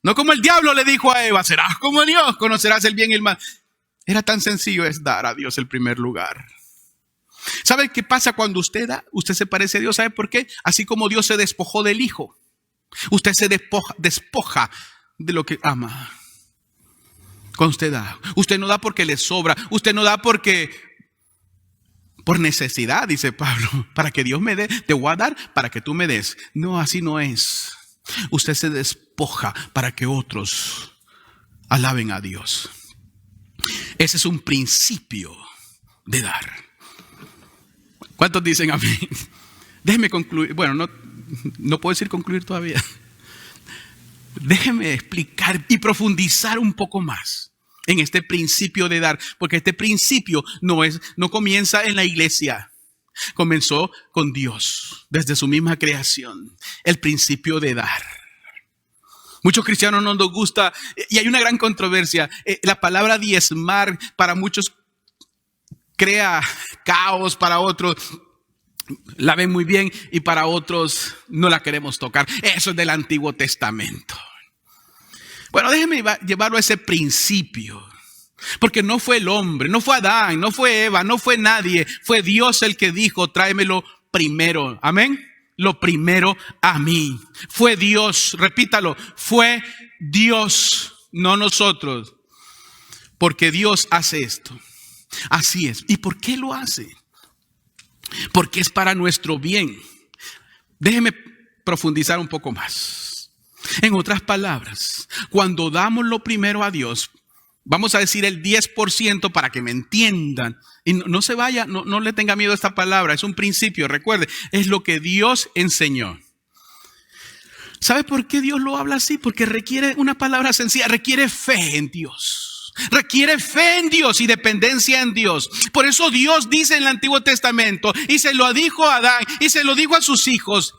no como el diablo le dijo a Eva: serás como Dios, conocerás el bien y el mal. Era tan sencillo, es dar a Dios el primer lugar. ¿Sabe qué pasa cuando usted da? Usted se parece a Dios. ¿Sabe por qué? Así como Dios se despojó del Hijo, usted se despoja de lo que ama. Cuando usted da, usted no da porque le sobra, usted no da por necesidad, dice Pablo, para que Dios me dé, te voy a dar para que tú me des. No, así no es. Usted se despoja para que otros alaben a Dios. Ese es un principio de dar. ¿Cuántos dicen amén? Déjeme concluir. Bueno, no puedo decir concluir todavía. Déjeme explicar y profundizar un poco más en este principio de dar, porque este principio no comienza en la iglesia, comenzó con Dios desde su misma creación. El principio de dar. Muchos cristianos no nos gusta, y hay una gran controversia. La palabra diezmar para muchos crea caos, para otros la ven muy bien y para otros no la queremos tocar. Eso es del Antiguo Testamento. Bueno, déjeme llevarlo a ese principio, porque no fue el hombre, no fue Adán, no fue Eva, no fue nadie. Fue Dios el que dijo: tráemelo primero. Amén. Lo primero a mí. Fue Dios, repítalo, fue Dios, no nosotros. Porque Dios hace esto. Así es. ¿Y por qué lo hace? Porque es para nuestro bien. Déjeme profundizar un poco más. En otras palabras, cuando damos lo primero a Dios, vamos a decir el 10% para que me entiendan. Y no se vaya, no le tenga miedo a esta palabra. Es un principio, recuerde, es lo que Dios enseñó. ¿Sabe por qué Dios lo habla así? Porque requiere una palabra sencilla, requiere fe en Dios. Requiere fe en Dios y dependencia en Dios. Por eso Dios dice en el Antiguo Testamento, y se lo dijo a Adán, y se lo dijo a sus hijos: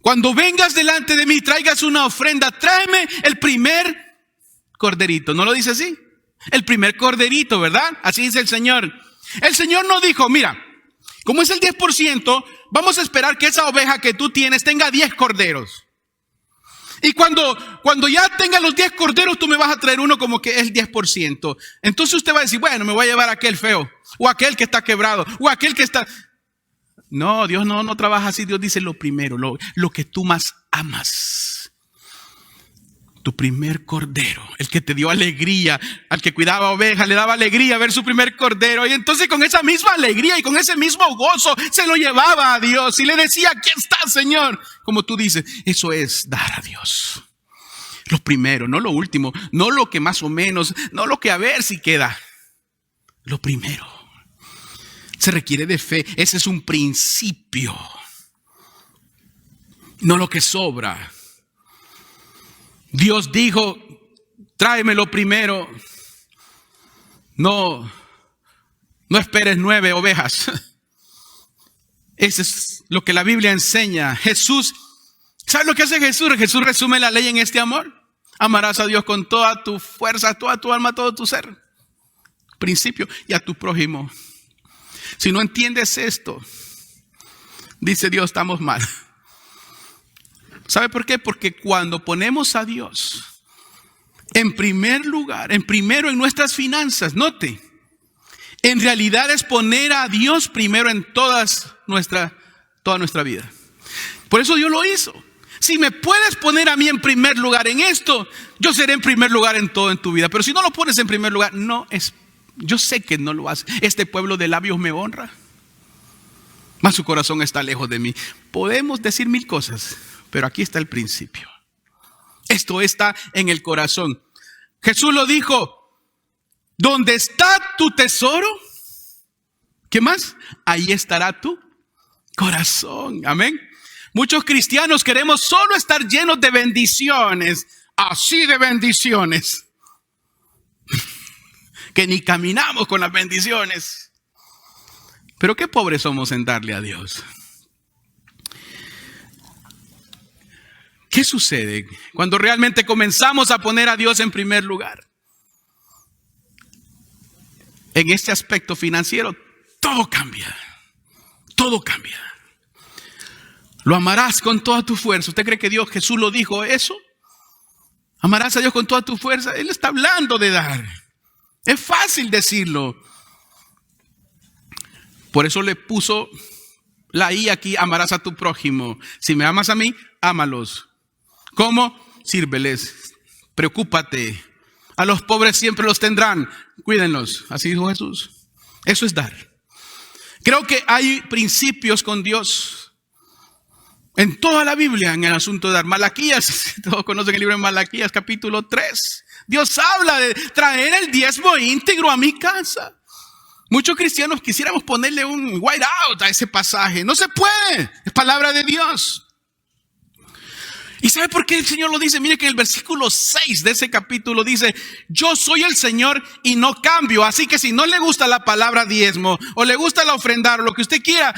cuando vengas delante de mí, traigas una ofrenda, tráeme el primer corderito. ¿No lo dice así? El primer corderito, ¿verdad? Así dice el Señor. El Señor no dijo: mira, como es el 10%, vamos a esperar que esa oveja que tú tienes tenga 10 corderos. Y cuando ya tenga los 10 corderos, tú me vas a traer uno como que es el 10%. Entonces usted va a decir: bueno, me voy a llevar a aquel feo, o aquel que está quebrado, o aquel que está... No, Dios no trabaja así. Dios dice lo primero, lo que tú más amas. Tu primer cordero, el que te dio alegría, al que cuidaba ovejas, le daba alegría ver su primer cordero. Y entonces con esa misma alegría y con ese mismo gozo se lo llevaba a Dios y le decía: aquí está, Señor. Como tú dices, eso es dar a Dios. Lo primero, no lo último, no lo que más o menos, no lo que a ver si queda. Lo primero. Se requiere de fe. Ese es un principio. No lo que sobra. Dios dijo: tráemelo primero. No esperes 9 ovejas. Eso es lo que la Biblia enseña. Jesús, ¿sabes lo que hace Jesús? Jesús resume la ley en este amor. Amarás a Dios con toda tu fuerza, toda tu alma, todo tu ser. Principio. Y a tu prójimo. Si no entiendes esto, dice Dios, estamos mal. ¿Sabe por qué? Porque cuando ponemos a Dios en primer lugar, en nuestras finanzas, note, en realidad es poner a Dios primero en toda nuestra vida. Por eso Dios lo hizo. Si me puedes poner a mí en primer lugar en esto, yo seré en primer lugar en todo en tu vida. Pero si no lo pones en primer lugar, yo sé que no lo hace. Este pueblo de labios me honra, mas su corazón está lejos de mí. Podemos decir 1000 cosas, pero aquí está el principio. Esto está en el corazón. Jesús lo dijo, donde está tu tesoro, ¿qué más? Ahí estará tu corazón. Amén. Muchos cristianos queremos solo estar llenos de bendiciones, así de bendiciones, que ni caminamos con las bendiciones. Pero qué pobres somos en darle a Dios. ¿Qué sucede cuando realmente comenzamos a poner a Dios en primer lugar? En este aspecto financiero, todo cambia. Todo cambia. Lo amarás con toda tu fuerza. ¿Usted cree que Jesús lo dijo eso? Amarás a Dios con toda tu fuerza. Él está hablando de dar. Es fácil decirlo. Por eso le puso la I aquí, amarás a tu prójimo. Si me amas a mí, ámalos. ¿Cómo? Sírveles. Preocúpate. A los pobres siempre los tendrán. Cuídenlos. Así dijo Jesús. Eso es dar. Creo que hay principios con Dios en toda la Biblia en el asunto de dar. Malaquías, todos conocen el libro de Malaquías, capítulo 3. Dios habla de traer el diezmo íntegro a mi casa. Muchos cristianos quisiéramos ponerle un white out a ese pasaje. No se puede. Es palabra de Dios. ¿Y sabe por qué el Señor lo dice? Mire que en el versículo 6 de ese capítulo dice, yo soy el Señor y no cambio. Así que si no le gusta la palabra diezmo o le gusta la ofrendar o lo que usted quiera,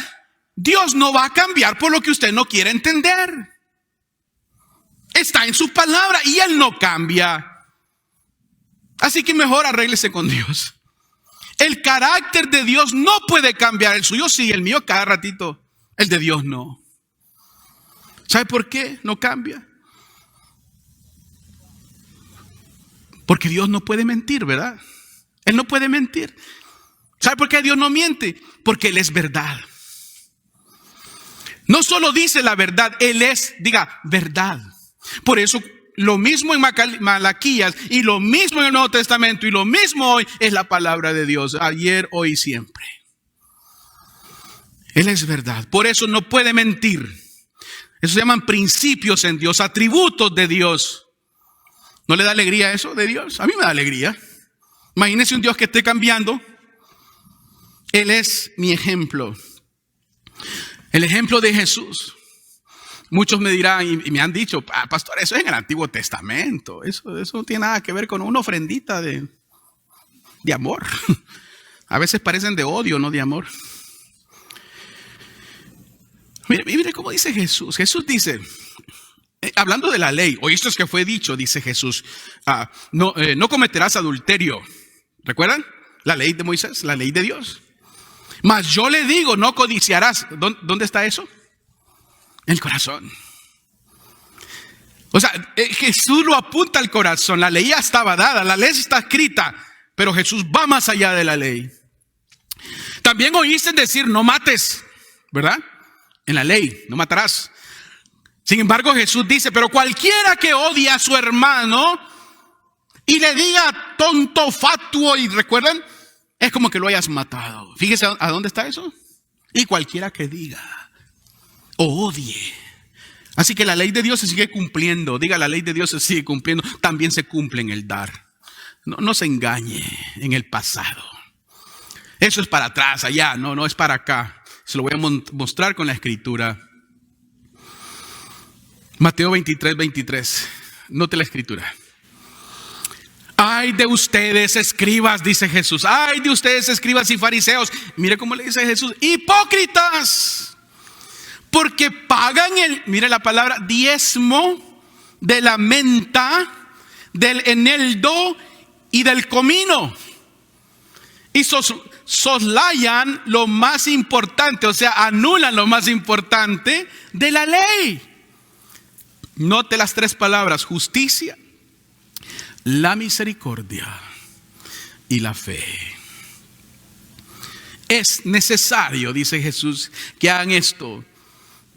Dios no va a cambiar por lo que usted no quiere entender. Está en su palabra y Él no cambia. Así que mejor arréglese con Dios. El carácter de Dios no puede cambiar. El suyo sí, el mío cada ratito. El de Dios no. ¿Sabe por qué no cambia? Porque Dios no puede mentir, ¿verdad? Él no puede mentir. ¿Sabe por qué Dios no miente? Porque Él es verdad. No solo dice la verdad, Él es, diga, verdad. Por eso lo mismo en Malaquías y lo mismo en el Nuevo Testamento y lo mismo hoy es la palabra de Dios, ayer, hoy y siempre. Él es verdad. Por eso no puede mentir. Eso se llaman principios en Dios, atributos de Dios. ¿No le da alegría eso de Dios? A mí me da alegría. Imagínese un Dios que esté cambiando. Él es mi ejemplo. El ejemplo de Jesús. Muchos me dirán y me han dicho, pastor, eso es en el Antiguo Testamento. Eso no tiene nada que ver con una ofrendita de amor. A veces parecen de odio, no de amor. Mire cómo dice Jesús. Jesús dice, hablando de la ley, o esto es que fue dicho, dice Jesús, no cometerás adulterio. ¿Recuerdan? La ley de Moisés, la ley de Dios. Mas yo le digo, no codiciarás. ¿Dónde está eso? En el corazón. O sea, Jesús lo apunta al corazón. La ley ya estaba dada, la ley está escrita, pero Jesús va más allá de la ley. También oíste decir, no mates, ¿verdad? En la ley, no matarás. Sin embargo, Jesús dice, pero cualquiera que odie a su hermano y le diga tonto, fatuo, y recuerdan, es como que lo hayas matado. Fíjese a dónde está eso. Y cualquiera que diga o odie. Así que la ley de Dios se sigue cumpliendo. Diga, la ley de Dios se sigue cumpliendo. También se cumple en el dar. No se engañe en el pasado. Eso es para atrás, allá. No es para acá. Se lo voy a mostrar con la escritura. Mateo 23, 23. Note la escritura. Ay de ustedes, escribas, dice Jesús. Ay de ustedes, escribas y fariseos. Mire cómo le dice Jesús. Hipócritas. Porque pagan mire la palabra, diezmo de la menta, del eneldo y del comino. Y soslayan lo más importante, o sea, anulan lo más importante de la ley. Note las tres palabras: justicia, la misericordia y la fe. Es necesario, dice Jesús, que hagan esto,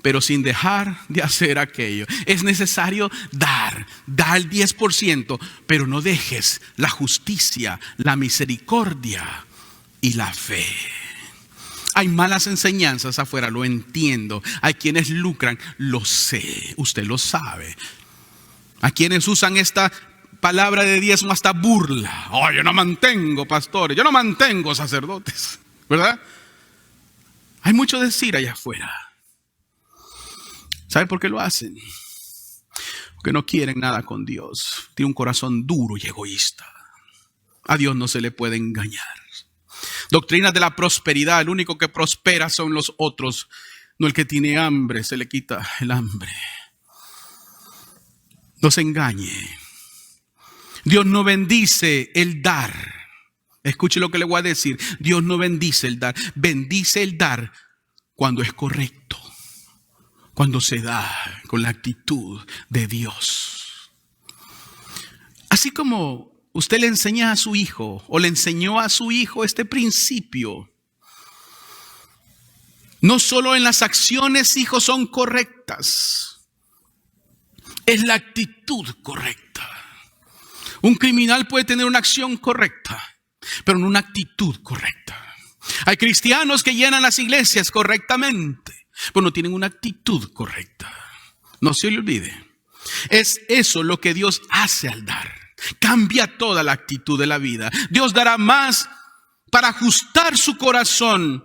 pero sin dejar de hacer aquello. Es necesario dar el 10%, pero no dejes la justicia, la misericordia y la fe. Hay malas enseñanzas afuera, lo entiendo. Hay quienes lucran, lo sé, usted lo sabe. A quienes usan esta palabra de diezmo hasta burla. Oh, yo no mantengo pastores, yo no mantengo sacerdotes, ¿verdad? Hay mucho decir allá afuera. ¿Sabe por qué lo hacen? Porque no quieren nada con Dios. Tiene un corazón duro y egoísta. A Dios no se le puede engañar. Doctrinas de la prosperidad. El único que prospera son los otros. No el que tiene hambre, se le quita el hambre. No se engañe. Dios no bendice el dar. Escuche lo que le voy a decir. Dios no bendice el dar. Bendice el dar cuando es correcto. Cuando se da con la actitud de Dios. Así como usted le enseña a su hijo o le enseñó a su hijo este principio. No solo en las acciones, hijos, son correctas. Es la actitud correcta. Un criminal puede tener una acción correcta, pero no una actitud correcta. Hay cristianos que llenan las iglesias correctamente, pero no tienen una actitud correcta. No se le olvide. Es eso lo que Dios hace al dar. Cambia toda la actitud de la vida. Dios dará más para ajustar su corazón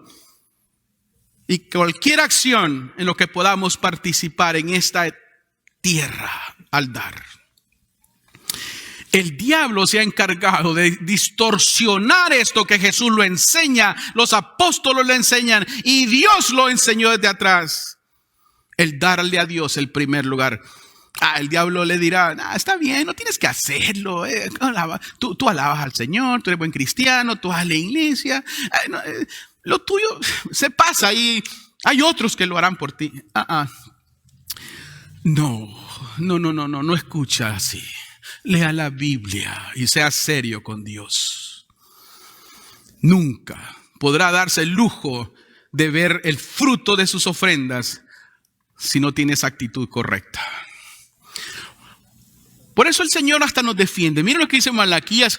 y cualquier acción en lo que podamos participar en esta tierra al dar. El diablo se ha encargado de distorsionar esto que Jesús lo enseña, los apóstoles lo enseñan y Dios lo enseñó desde atrás. El darle a Dios el primer lugar. El diablo le dirá, está bien, no tienes que hacerlo. Tú alabas al Señor, tú eres buen cristiano, tú vas a la iglesia. Lo tuyo se pasa y hay otros que lo harán por ti. No escucha así. Lea la Biblia y sea serio con Dios. Nunca podrá darse el lujo de ver el fruto de sus ofrendas si no tiene esa actitud correcta. Por eso el Señor hasta nos defiende. Miren lo que dice Malaquías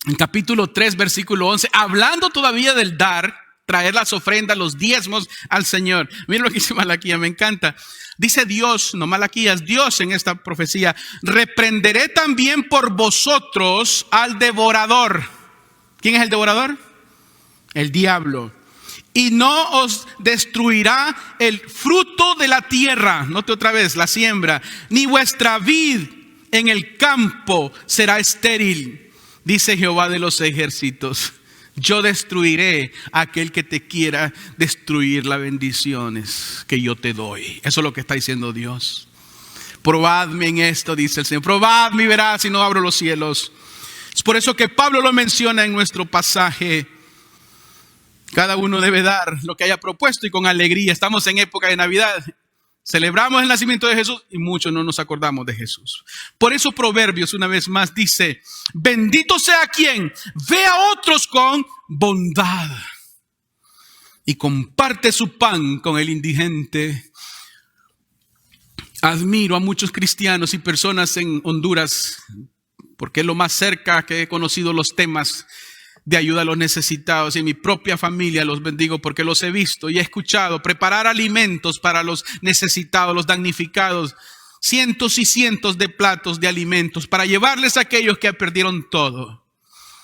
en capítulo 3, versículo 11, hablando todavía del dar, traer las ofrendas, los diezmos al Señor. Miren lo que dice Malaquías, me encanta. Dice Dios, no Malaquías, Dios en esta profecía, reprenderé también por vosotros al devorador. ¿Quién es el devorador? El diablo. Y no os destruirá el fruto de la tierra, note otra vez, la siembra, ni vuestra vid en el campo será estéril, dice Jehová de los ejércitos. Yo destruiré a aquel que te quiera destruir las bendiciones que yo te doy. Eso es lo que está diciendo Dios. Probadme en esto, dice el Señor. Probadme y verás si no abro los cielos. Es por eso que Pablo lo menciona en nuestro pasaje. Cada uno debe dar lo que haya propuesto y con alegría. Estamos en época de Navidad. Celebramos el nacimiento de Jesús y muchos no nos acordamos de Jesús. Por eso Proverbios una vez más dice, bendito sea quien ve a otros con bondad y comparte su pan con el indigente. Admiro a muchos cristianos y personas en Honduras porque es lo más cerca que he conocido los temas de ayuda a los necesitados. Y en mi propia familia los bendigo porque los he visto y he escuchado preparar alimentos para los necesitados, los damnificados. Cientos y cientos de platos de alimentos para llevarles a aquellos que perdieron todo.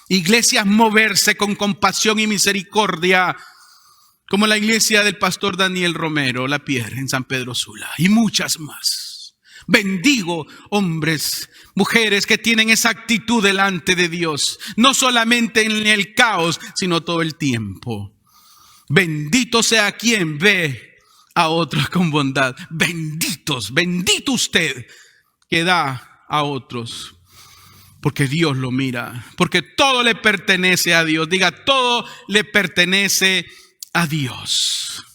Iglesias moverse con compasión y misericordia, como la iglesia del pastor Daniel Romero, La Pierre, en San Pedro Sula, y muchas más. Bendigo hombres, mujeres que tienen esa actitud delante de Dios, no solamente en el caos, sino todo el tiempo. Bendito sea quien ve a otros con bondad. Bendito usted que da a otros, porque Dios lo mira, porque todo le pertenece a Dios. Diga, todo le pertenece a Dios.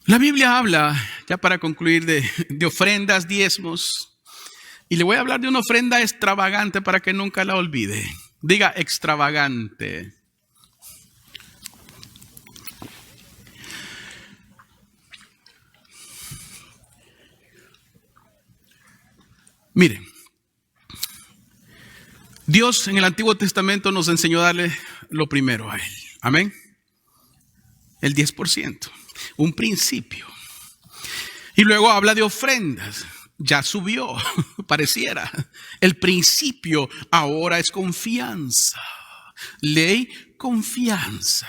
La Biblia habla, ya para concluir, de ofrendas, diezmos. Y le voy a hablar de una ofrenda extravagante para que nunca la olvide. Diga, extravagante. Miren, Dios en el Antiguo Testamento nos enseñó a darle lo primero a Él. Amén. El 10%. Un principio. Y luego habla de ofrendas. Ya subió, pareciera. El principio ahora es confianza. Ley, confianza.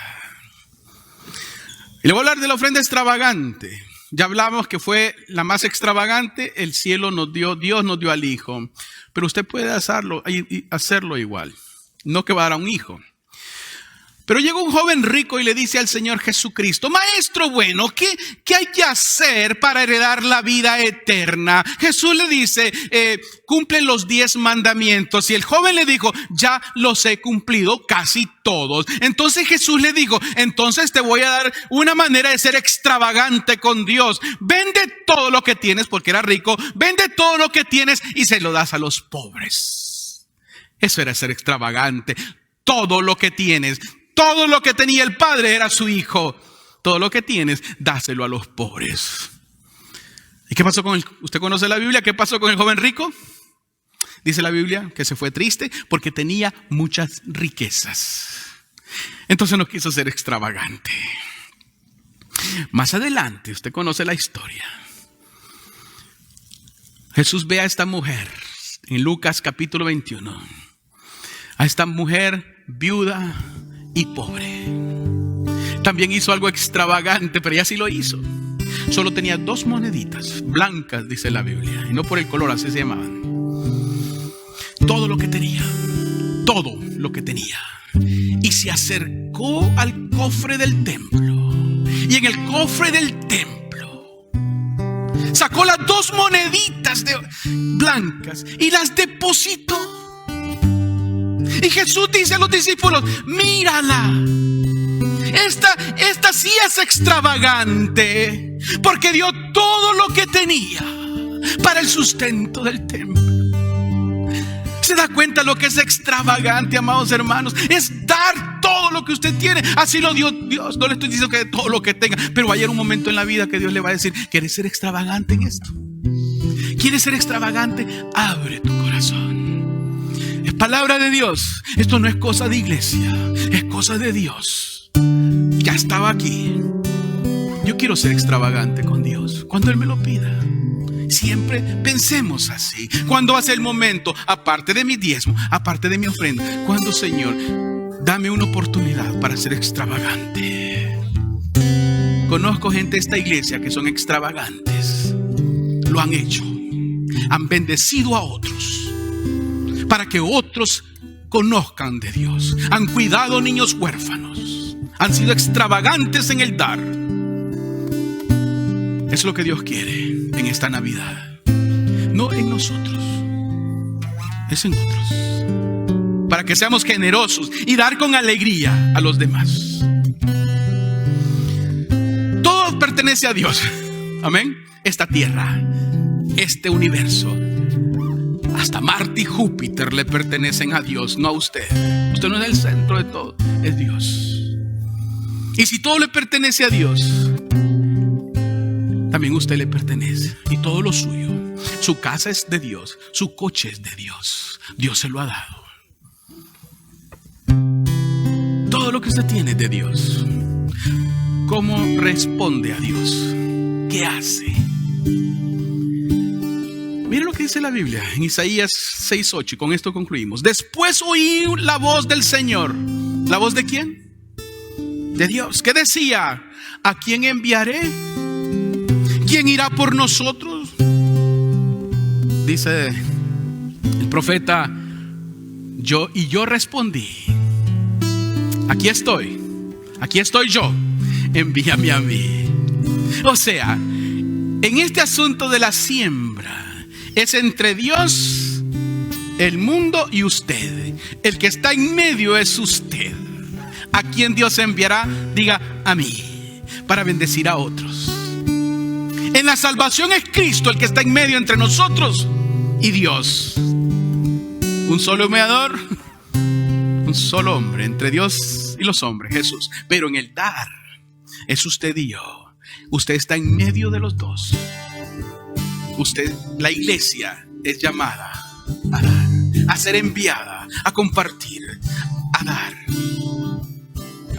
Y le voy a hablar de la ofrenda extravagante. Ya hablamos que fue la más extravagante. El cielo nos dio, Dios nos dio al Hijo. Pero usted puede hacerlo igual. No que va a dar a un hijo. Pero llegó un joven rico y le dice al Señor Jesucristo: Maestro bueno, ¿qué hay que hacer para heredar la vida eterna? Jesús le dice, cumple los 10 mandamientos. Y el joven le dijo: ya los he cumplido casi todos. Entonces Jesús le dijo: entonces te voy a dar una manera de ser extravagante con Dios. Vende todo lo que tienes, porque era rico. Vende todo lo que tienes y se lo das a los pobres. Eso era ser extravagante. Todo lo que tienes. Todo lo que tenía el padre era su hijo. Todo lo que tienes, dáselo a los pobres. ¿Y qué pasó con usted conoce la Biblia? ¿Qué pasó con el joven rico? Dice la Biblia que se fue triste porque tenía muchas riquezas. Entonces no quiso ser extravagante. Más adelante, usted conoce la historia. Jesús ve a esta mujer en Lucas capítulo 21. A esta mujer viuda y pobre. También hizo algo extravagante, pero ella sí lo hizo. Solo tenía 2 moneditas blancas, dice la Biblia, y no por el color, así se llamaban. Todo lo que tenía, todo lo que tenía. Y se acercó al cofre del templo. Y en el cofre del templo sacó las 2 moneditas blancas y las depositó. Y Jesús dice a los discípulos: mírala, esta sí es extravagante, porque dio todo lo que tenía para el sustento del templo. ¿Se da cuenta lo que es extravagante, amados hermanos? Es dar todo lo que usted tiene. Así lo dio Dios. No le estoy diciendo que todo lo que tenga, pero va a llegar un momento en la vida que Dios le va a decir: ¿quieres ser extravagante en esto? ¿Quieres ser extravagante? Abre tu corazón. Es palabra de Dios. Esto no es cosa de iglesia, es cosa de Dios. Ya estaba aquí. Yo quiero ser extravagante con Dios cuando Él me lo pida. Siempre pensemos así. Cuando hace el momento, aparte de mi diezmo, aparte de mi ofrenda, cuando, Señor, dame una oportunidad para ser extravagante. Conozco gente de esta iglesia que son extravagantes. Lo han hecho. Han bendecido a otros para que otros conozcan de Dios. Han cuidado niños huérfanos. Han sido extravagantes en el dar. Es lo que Dios quiere en esta Navidad. No en nosotros, es en otros. Para que seamos generosos y dar con alegría a los demás. Todo pertenece a Dios. Amén. Esta tierra, este universo, hasta Marte y Júpiter le pertenecen a Dios, no a usted. Usted no es el centro de todo, es Dios. Y si todo le pertenece a Dios, también usted le pertenece. Y todo lo suyo. Su casa es de Dios, su coche es de Dios. Dios se lo ha dado. Todo lo que usted tiene es de Dios. ¿Cómo responde a Dios? ¿Qué hace? Mira lo que dice la Biblia en Isaías 6:8, y con esto concluimos. Después oí la voz del Señor. ¿La voz de quién? De Dios. ¿Qué decía? ¿A quién enviaré? ¿Quién irá por nosotros? Dice el profeta: yo respondí: aquí estoy yo, envíame a mí. O sea, en este asunto de la siembra, es entre Dios, el mundo y usted. El que está en medio es usted. ¿A quién Dios enviará? Diga: a mí, para bendecir a otros. En la salvación es Cristo el que está en medio entre nosotros y Dios. Un solo mediador, un solo hombre entre Dios y los hombres, Jesús. Pero en el dar es usted y yo. Usted está en medio de los dos. Usted, la iglesia, es llamada a dar, a ser enviada, a compartir, a dar.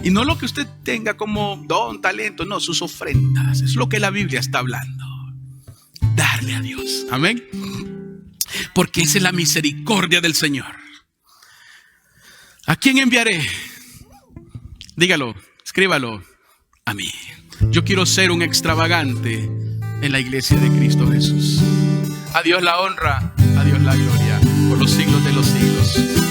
Y no lo que usted tenga como don, talento, no, sus ofrendas. Es lo que la Biblia está hablando. darle a Dios. Amén. Porque esa es la misericordia del Señor. ¿A quién enviaré? Dígalo, escríbalo. A mí. Yo quiero ser un extravagante en la iglesia de Cristo Jesús. A Dios la honra, a Dios la gloria, por los siglos de los siglos.